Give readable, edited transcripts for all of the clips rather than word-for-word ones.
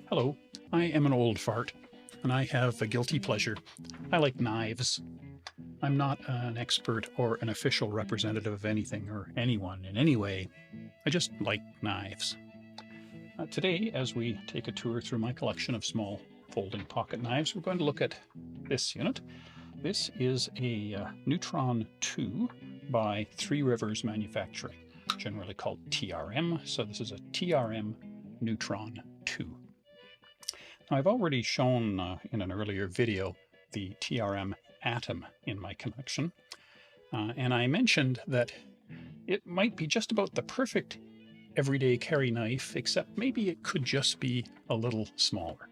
Hello, I am an old fart, and I have a guilty pleasure. I like knives. I'm not an expert or an official representative of anything or anyone in any way. I just like knives. Today, as we take a tour through my collection of small folding pocket knives, we're going to look at this unit. This is a Neutron 2 by Three Rivers Manufacturing, generally called TRM. So this is a TRM Neutron 2. Now, I've already shown in an earlier video the TRM Atom in my collection, and I mentioned that it might be just about the perfect everyday carry knife, except maybe it could just be a little smaller.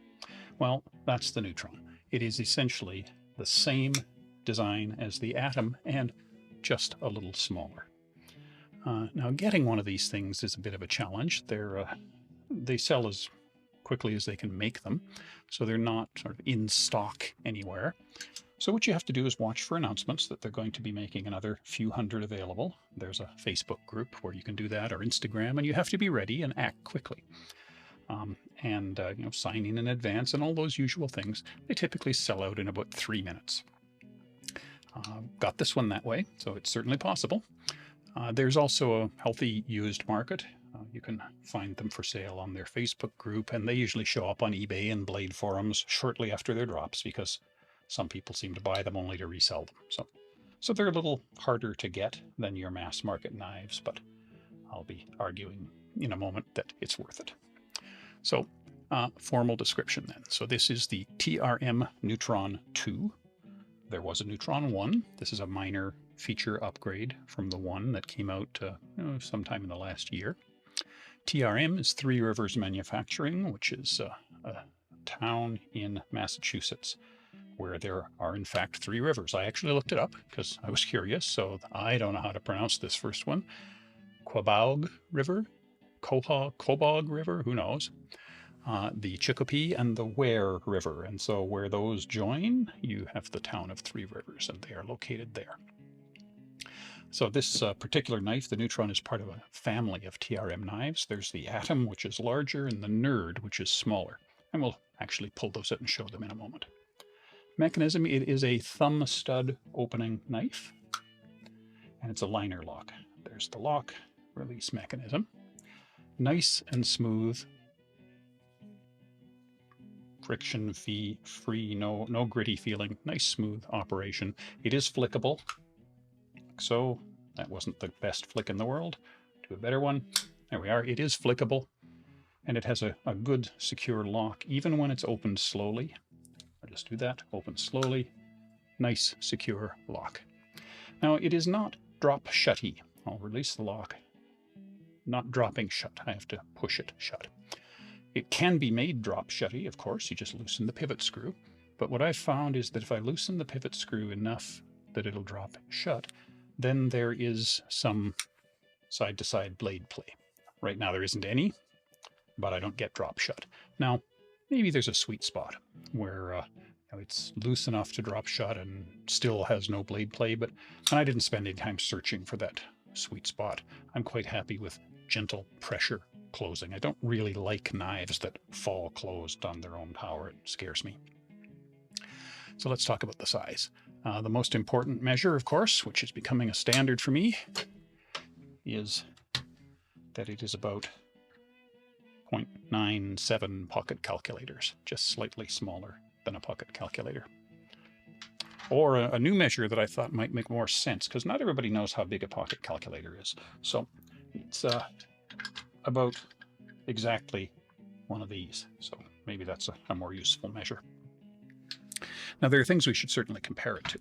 Well, that's the Neutron. It is essentially the same design as the Atom and just a little smaller. Now, getting one of these things is a bit of a challenge. They sell as quickly as they can make them, so they're not sort of in stock anywhere. So what you have to do is watch for announcements that they're going to be making another few hundred available. There's a Facebook group where you can do that, or Instagram, and you have to be ready and act quickly. Sign in advance and all those usual things. They typically sell out in about 3 minutes. Got this one that way, so it's certainly possible. There's also a healthy used market. You can find them for sale on their Facebook group, and they usually show up on eBay and Blade forums shortly after their drops because some people seem to buy them only to resell them. So they're a little harder to get than your mass market knives, but I'll be arguing in a moment that it's worth it. So formal description then. So this is the TRM Neutron 2. There was a Neutron 1. This is a minor feature upgrade from the one that came out sometime in the last year. TRM is Three Rivers Manufacturing, which is a town in Massachusetts where there are in fact 3 rivers. I actually looked it up because I was curious, so I don't know how to pronounce this first one. Quaboag River, Quaboag River, who knows? The Chicopee and the Ware River, and so where those join, you have the town of Three Rivers, and they are located there. So this particular knife, the Neutron, is part of a family of TRM knives. There's the Atom, which is larger, and the Nerd, which is smaller. And we'll actually pull those out and show them in a moment. Mechanism, it is a thumb stud opening knife, and it's a liner lock. There's the lock release mechanism. Nice and smooth, friction free, no gritty feeling, nice smooth operation. It is flickable. So that wasn't the best flick in the world. Do a better one. There we are. It is flickable, and it has a good secure lock even when it's opened slowly. I'll just do that. Open slowly. Nice secure lock. Now it is not drop shutty. I'll release the lock. Not dropping shut. I have to push it shut. It can be made drop shutty, of course. You just loosen the pivot screw. But what I've found is that if I loosen the pivot screw enough that it'll drop shut, then there is some side-to-side blade play. Right now there isn't any, but I don't get drop shut. Now, maybe there's a sweet spot where it's loose enough to drop shut and still has no blade play, but I didn't spend any time searching for that sweet spot. I'm quite happy with gentle pressure closing. I don't really like knives that fall closed on their own power. It scares me. So let's talk about the size. The most important measure, of course, which is becoming a standard for me, is that it is about 0.97 pocket calculators, just slightly smaller than a pocket calculator. Or a new measure that I thought might make more sense, because not everybody knows how big a pocket calculator is. So it's about exactly one of these. So maybe that's a more useful measure. Now, there are things we should certainly compare it to.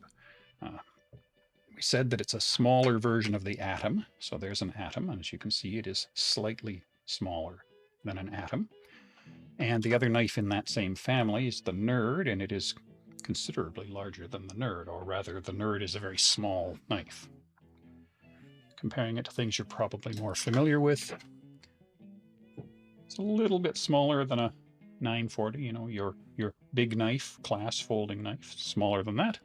We said that it's a smaller version of the Atom. So there's an Atom, and as you can see, it is slightly smaller than an Atom. And the other knife in that same family is the Nerd, and it is considerably larger than the Nerd, or rather, the Nerd is a very small knife. Comparing it to things you're probably more familiar with, it's a little bit smaller than a 940, your big knife, class folding knife, smaller than that.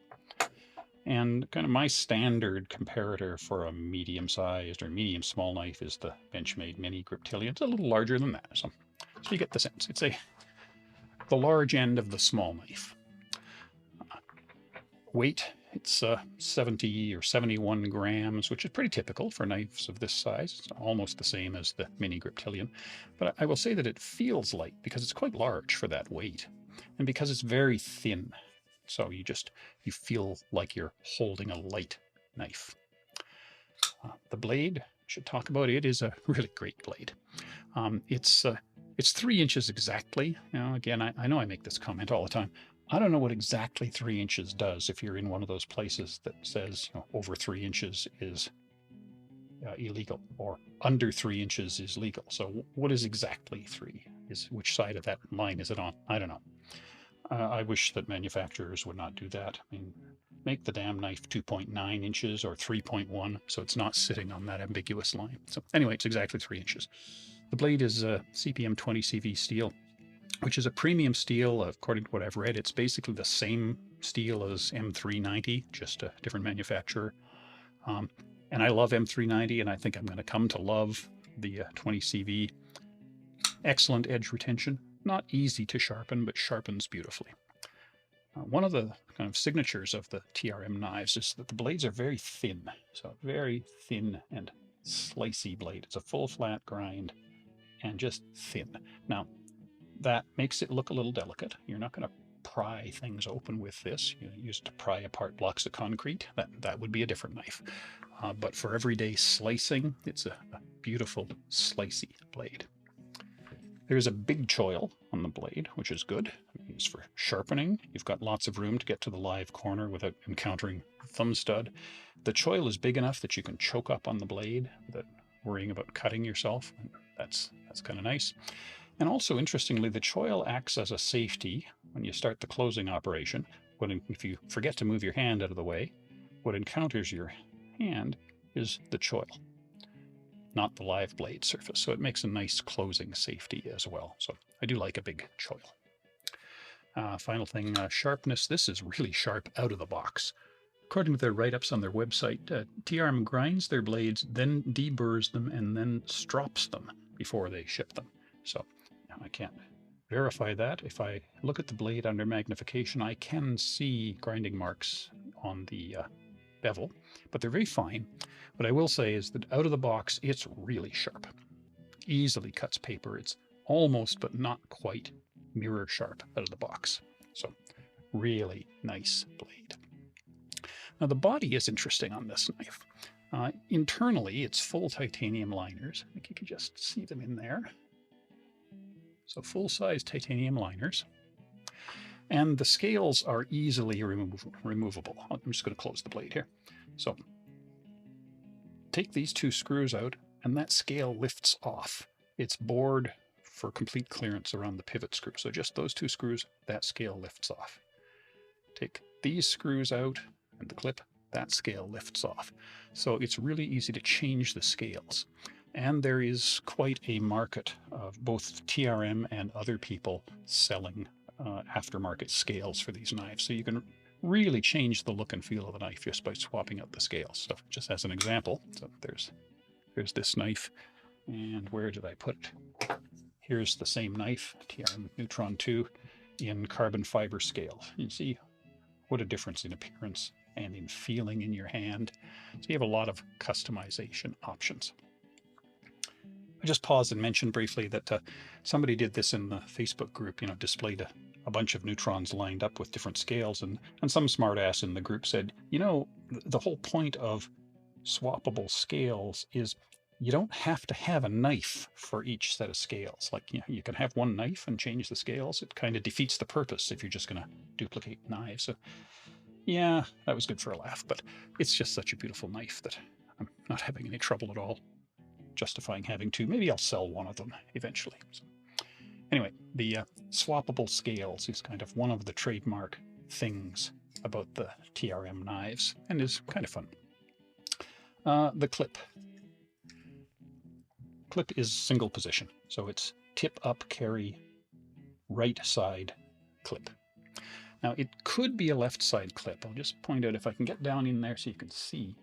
And kind of my standard comparator for a medium-sized or medium-small knife is the Benchmade Mini Griptilian. It's a little larger than that, so you get the sense. It's a the large end of the small knife. Weight, it's 70 or 71 grams, which is pretty typical for knives of this size. It's almost the same as the mini Griptilian. But I will say that it feels light because it's quite large for that weight, and because it's very thin. So you feel like you're holding a light knife. The blade, I should talk about it, is a really great blade. It's 3 inches exactly. Again, I know I make this comment all the time. I don't know what exactly 3 inches does if you're in one of those places that says over 3 inches is illegal or under 3 inches is legal. So what is exactly 3? Which side of that line is it on? I don't know. I wish that manufacturers would not do that. I mean, make the damn knife 2.9 inches or 3.1 so it's not sitting on that ambiguous line. So anyway, it's exactly 3 inches. The blade is CPM 20 CV steel, which is a premium steel. According to what I've read, it's basically the same steel as M390, just a different manufacturer. And I love M390, and I think I'm going to come to love the 20 CV. Excellent edge retention. Not easy to sharpen, but sharpens beautifully. One of the kind of signatures of the TRM knives is that the blades are very thin. So very thin and slicey blade. It's a full flat grind and just thin. Now, that makes it look a little delicate. You're not going to pry things open with this. You use it to pry apart blocks of concrete. That would be a different knife. But for everyday slicing, it's a beautiful slicey blade. There's a big choil on the blade, which is good. It's for sharpening. You've got lots of room to get to the live corner without encountering the thumb stud. The choil is big enough that you can choke up on the blade without worrying about cutting yourself. That's kind of nice. And also, interestingly, the choil acts as a safety when you start the closing operation. If you forget to move your hand out of the way, what encounters your hand is the choil, not the live blade surface. So it makes a nice closing safety as well. So I do like a big choil. Final thing, sharpness. This is really sharp out of the box. According to their write-ups on their website, TRM grinds their blades, then deburrs them, and then strops them before they ship them. So I can't verify that. If I look at the blade under magnification, I can see grinding marks on the bevel, but they're very fine. What I will say is that out of the box, it's really sharp. Easily cuts paper. It's almost, but not quite, mirror sharp out of the box. So really nice blade. Now the body is interesting on this knife. Internally, it's full titanium liners. I think you can just see them in there. So full-size titanium liners. And the scales are easily removable. I'm just going to close the blade here. So take these 2 screws out, and that scale lifts off. It's bored for complete clearance around the pivot screw. So just those 2 screws, that scale lifts off. Take these screws out and the clip, that scale lifts off. So it's really easy to change the scales. And there is quite a market of both TRM and other people selling aftermarket scales for these knives. So you can really change the look and feel of the knife just by swapping out the scales. So just as an example, so there's this knife. And where did I put it? Here's the same knife, TRM Neutron 2, in carbon fiber scale. You see what a difference in appearance and in feeling in your hand. So you have a lot of customization options. I just paused and mentioned briefly that somebody did this in the Facebook group, displayed a bunch of neutrons lined up with different scales, and some smartass in the group said, the whole point of swappable scales is you don't have to have a knife for each set of scales. Like, you can have one knife and change the scales. It kind of defeats the purpose if you're just going to duplicate knives. So yeah, that was good for a laugh, but it's just such a beautiful knife that I'm not having any trouble at all justifying having 2. Maybe I'll sell one of them eventually. So anyway, the swappable scales is kind of one of the trademark things about the TRM knives and is kind of fun. The clip. Clip is single position, so it's tip up, carry, right side clip. Now it could be a left side clip. I'll just point out, if I can get down in there so you can see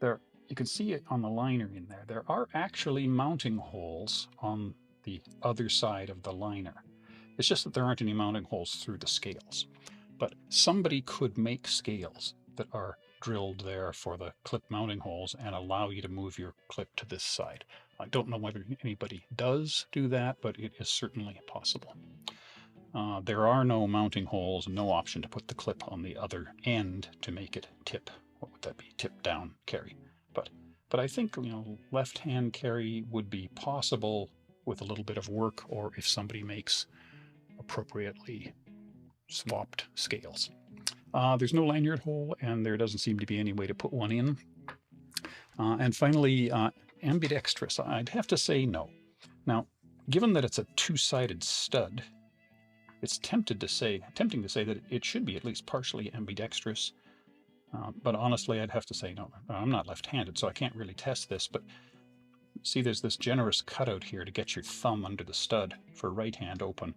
there. You can see it on the liner in there. There are actually mounting holes on the other side of the liner. It's just that there aren't any mounting holes through the scales. But somebody could make scales that are drilled there for the clip mounting holes and allow you to move your clip to this side. I don't know whether anybody does do that, but it is certainly possible. There are no mounting holes, no option to put the clip on the other end to make it tip. What would that be? Tip down carry. But I think, left hand carry would be possible with a little bit of work, or if somebody makes appropriately swapped scales. There's no lanyard hole, and there doesn't seem to be any way to put one in. And finally, ambidextrous. I'd have to say no. Now, given that it's a two-sided stud, it's tempting to say that it should be at least partially ambidextrous. But honestly, I'd have to say no. I'm not left-handed, so I can't really test this. But see, there's this generous cutout here to get your thumb under the stud for right hand open.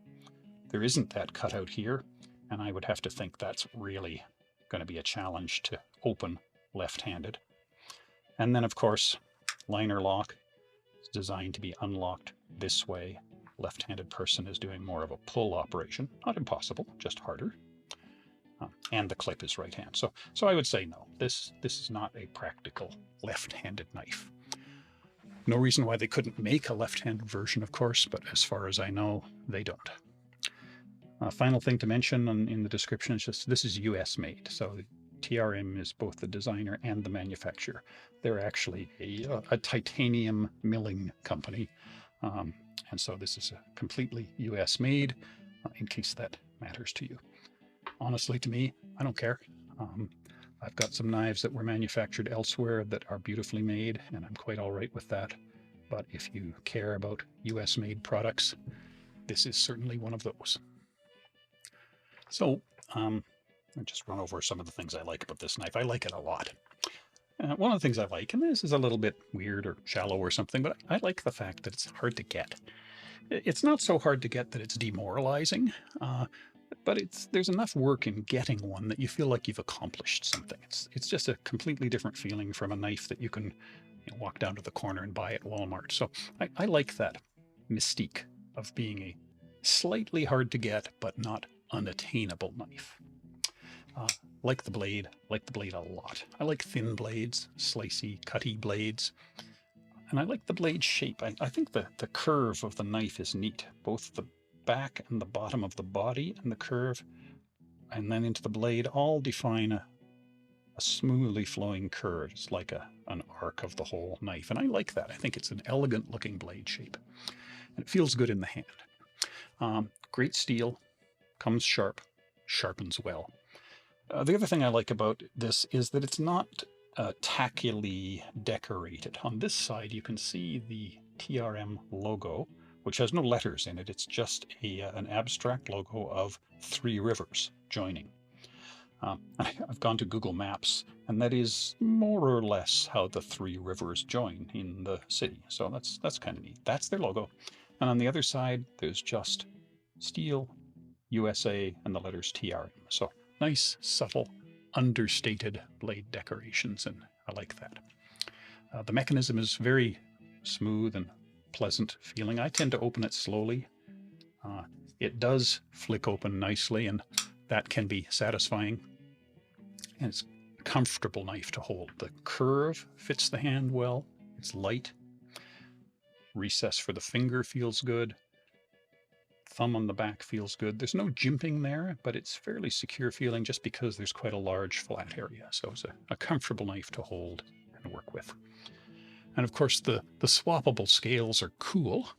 There isn't that cutout here, and I would have to think that's really going to be a challenge to open left-handed. And then, of course, liner lock is designed to be unlocked this way. Left-handed person is doing more of a pull operation. Not impossible, just harder. And the clip is right hand. So I would say no. This is not a practical left-handed knife. No reason why they couldn't make a left-handed version, of course, but as far as I know, they don't. Final thing to mention in the description is just this is US made. So TRM is both the designer and the manufacturer. They're actually a titanium milling company. And so this is a completely US made, in case that matters to you. Honestly, to me, I don't care. I've got some knives that were manufactured elsewhere that are beautifully made, and I'm quite all right with that. But if you care about US-made products, this is certainly one of those. So I'll just run over some of the things I like about this knife. I like it a lot. One of the things I like, and this is a little bit weird or shallow or something, but I like the fact that it's hard to get. It's not so hard to get that it's demoralizing, but there's enough work in getting one that you feel like you've accomplished something. It's just a completely different feeling from a knife that you can walk down to the corner and buy at Walmart. So I like that mystique of being a slightly hard to get but not unattainable knife. Like the blade a lot. I like thin blades, slicey, cutty blades. And I like the blade shape. I think the curve of the knife is neat. Both the back and the bottom of the body and the curve, and then into the blade, all define a smoothly flowing curve. It's like an arc of the whole knife. And I like that. I think it's an elegant looking blade shape. And it feels good in the hand. Great steel, comes sharp, sharpens well. The other thing I like about this is that it's not tackily decorated. On this side, you can see the TRM logo, which has no letters in it. It's just an abstract logo of 3 rivers joining. I've gone to Google Maps, and that is more or less how the 3 rivers join in the city. So that's kind of neat. That's their logo. And on the other side, there's just steel, USA, and the letters TRM. So nice, subtle, understated blade decorations, and I like that. The mechanism is very smooth and pleasant feeling. I tend to open it slowly. It does flick open nicely, and that can be satisfying. And it's a comfortable knife to hold. The curve fits the hand well. It's light. Recess for the finger feels good. Thumb on the back feels good. There's no jimping there, but it's fairly secure feeling just because there's quite a large flat area. So it's a comfortable knife to hold and work with. And of course, the swappable scales are cool.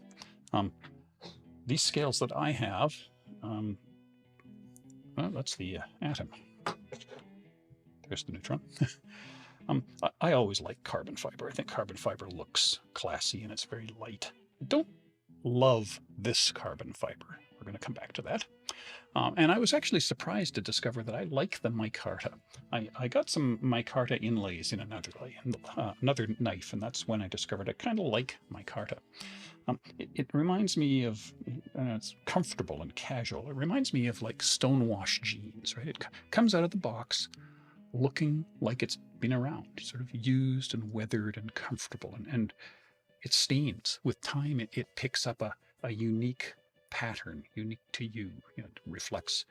These scales that I have, well, that's the Atom. There's the Neutron. I always like carbon fiber. I think carbon fiber looks classy and it's very light. I don't love this carbon fiber. We're going to come back to that. And I was actually surprised to discover that I like the micarta. I got some micarta inlays in another knife, and that's when I discovered I kind of like micarta. It reminds me of, it's comfortable and casual. It reminds me of like stonewash jeans, right? It comes out of the box looking like it's been around, sort of used and weathered and comfortable, and it stains. With time, it picks up a unique pattern unique to you. You know, it reflects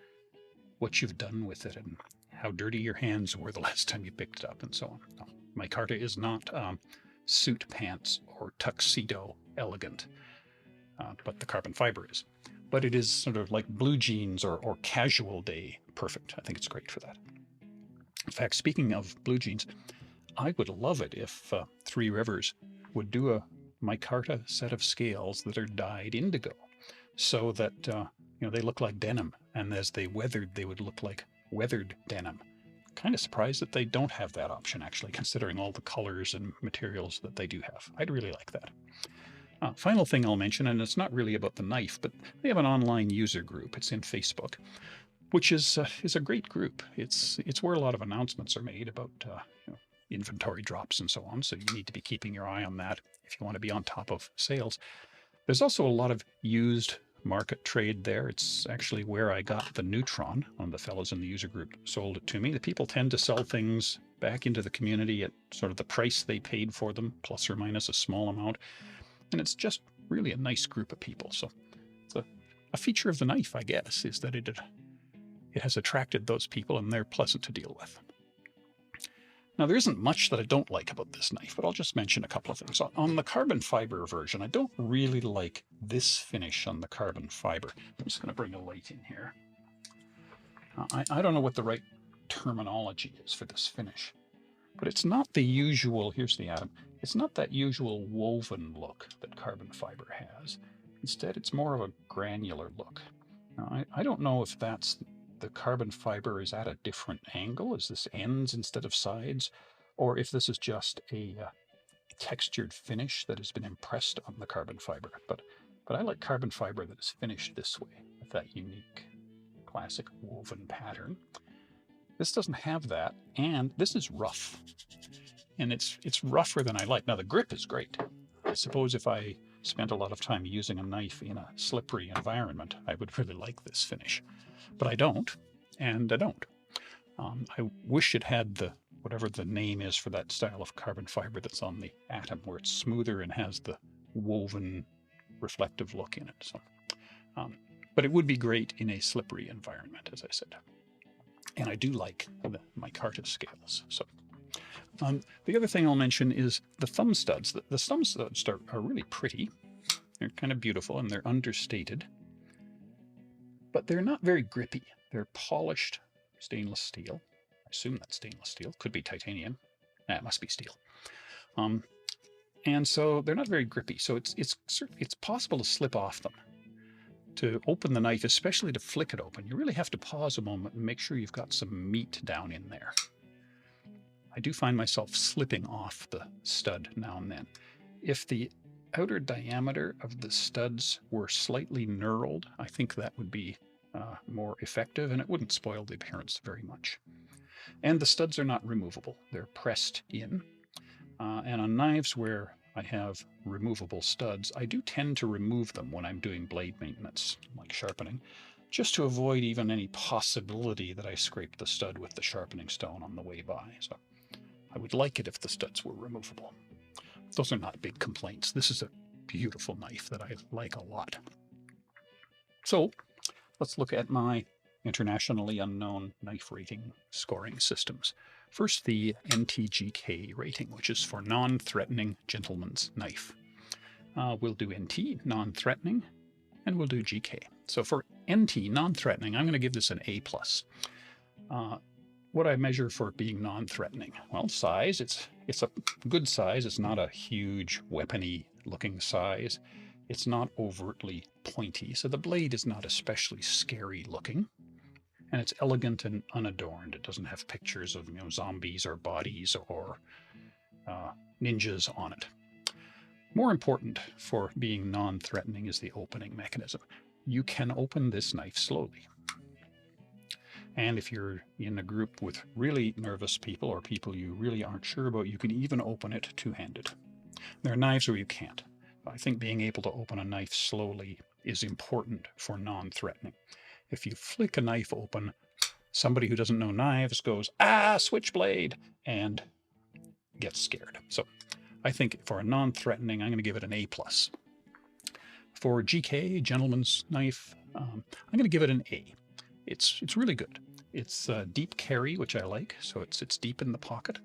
what you've done with it and how dirty your hands were the last time you picked it up and so on. No, micarta is not suit pants or tuxedo elegant, but the carbon fiber is. But it is sort of like blue jeans or casual day perfect. I think it's great for that. In fact, speaking of blue jeans, I would love it if Three Rivers would do a micarta set of scales that are dyed indigo, so that they look like denim, and as they weathered, they would look like weathered denim. Kind of surprised that they don't have that option, actually, considering all the colors and materials that they do have. I'd really like that. Final thing I'll mention, and it's not really about the knife, but they have an online user group. It's in Facebook, which is a great group. It's where a lot of announcements are made about inventory drops and so on. So you need to be keeping your eye on that if you want to be on top of sales. There's also a lot of used market trade there. It's actually where I got the Neutron. One of the fellows in the user group sold it to me. The people tend to sell things back into the community at sort of the price they paid for them, plus or minus a small amount. And it's just really a nice group of people. So it's a feature of the knife, I guess, is that it has attracted those people and they're pleasant to deal with. Now, there isn't much that I don't like about this knife, but I'll just mention a couple of things. On the carbon fiber version, I don't really like this finish on the carbon fiber. I'm just going to bring a light in here. I don't know what the right terminology is for this finish, but it's not the usual, here's the Atom, it's not that usual woven look that carbon fiber has. Instead, it's more of a granular look. Now, I don't know if that's the carbon fiber is at a different angle, is this ends instead of sides, or if this is just a textured finish that has been impressed on the carbon fiber. But I like carbon fiber that is finished this way, with that unique classic woven pattern. This doesn't have that, and this is rough. And it's rougher than I like. Now, the grip is great. I suppose if I spent a lot of time using a knife in a slippery environment, I would really like this finish. But I don't, and I don't. I wish it had the whatever the name is for that style of carbon fiber that's on the Atom, where it's smoother and has the woven reflective look in it. So, but it would be great in a slippery environment, as I said. And I do like the micarta scales. So, the other thing I'll mention is the thumb studs. The thumb studs are really pretty. They're kind of beautiful and they're understated. But they're not very grippy. They're polished stainless steel. I assume that's stainless steel. Could be titanium. It must be steel. And so they're not very grippy. So it's possible to slip off them. To open the knife, especially to flick it open, you really have to pause a moment and make sure you've got some meat down in there. I do find myself slipping off the stud now and then. If the outer diameter of the studs were slightly knurled, I think that would be more effective and it wouldn't spoil the appearance very much. And the studs are not removable. They're pressed in. And on knives where I have removable studs, I do tend to remove them when I'm doing blade maintenance, like sharpening, just to avoid even any possibility that I scrape the stud with the sharpening stone on the way by. So I would like it if the studs were removable. Those are not big complaints. This is a beautiful knife that I like a lot. So let's look at my internationally unknown knife rating scoring systems. First, the NTGK rating, which is for non-threatening gentleman's knife. We'll do NT, non-threatening, and we'll do GK. So for NT, non-threatening, I'm going to give this an A+. What I measure for being non-threatening? Well, size. It's a good size. It's not a huge weapony looking size. It's not overtly pointy, so the blade is not especially scary looking. And it's elegant and unadorned. It doesn't have pictures of zombies or bodies or ninjas on it. More important for being non-threatening is the opening mechanism. You can open this knife slowly. And if you're in a group with really nervous people or people you really aren't sure about, you can even open it two-handed. There are knives where you can't. I think being able to open a knife slowly is important for non-threatening. If you flick a knife open, somebody who doesn't know knives goes, "Ah, switchblade," and gets scared. So I think for a non-threatening, I'm going to give it an A+. For GK, gentleman's knife, I'm going to give it an A. It's really good. It's deep carry, which I like, so it sits deep in the pocket.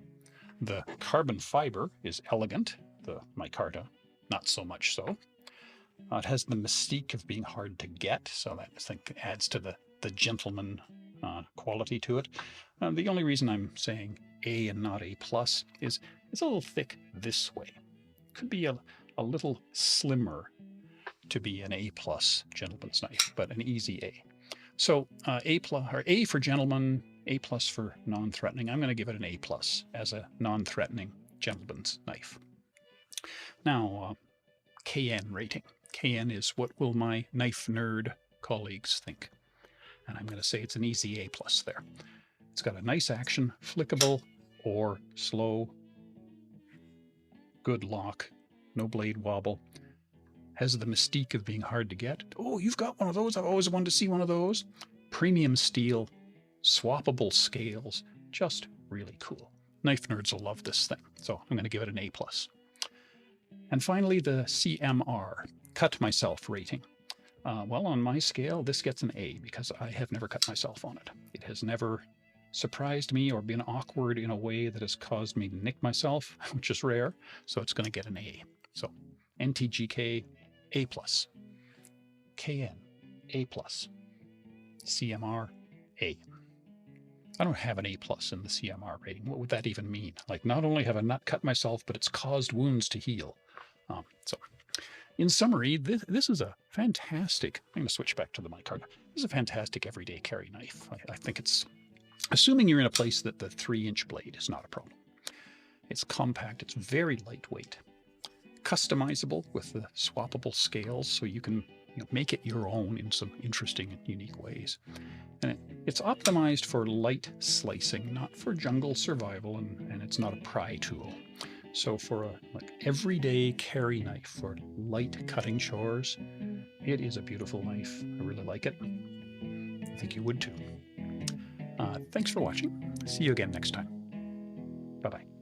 The carbon fiber is elegant, the micarta not so much so. It has the mystique of being hard to get, so that I think adds to the gentleman quality to it. The only reason I'm saying A and not A plus is it's a little thick this way. Could be a little slimmer to be an A plus gentleman's knife, but an easy A. So A plus, or A for gentleman, A plus for non-threatening. I'm going to give it an A plus as a non-threatening gentleman's knife. Now, KN rating. KN is what will my knife nerd colleagues think? And I'm going to say it's an easy A plus there. It's got a nice action, flickable or slow, good lock, no blade wobble. Has the mystique of being hard to get. Oh, you've got one of those. I've always wanted to see one of those. Premium steel, swappable scales, just really cool. Knife nerds will love this thing, so I'm going to give it an A plus. And finally, the CMR, cut myself rating. Well, on my scale, this gets an A because I have never cut myself on it. It has never surprised me or been awkward in a way that has caused me to nick myself, which is rare, so it's going to get an A. So NTGK, A plus. KN, A plus. CMR, A. I don't have an A plus in the CMR rating. What would that even mean? Like, not only have I not cut myself, but it's caused wounds to heal. So, in summary, this is a fantastic, I'm going to switch back to the micarta. This is a fantastic everyday carry knife. I think it's, assuming you're in a place that the 3-inch blade is not a problem. It's compact, it's very lightweight, customizable with the swappable scales, so you can make it your own in some interesting and unique ways. And it's optimized for light slicing, not for jungle survival, and it's not a pry tool. So for a everyday carry knife for light cutting chores, it is a beautiful knife. I really like it. I think you would too. Thanks for watching. See you again next time. Bye-bye.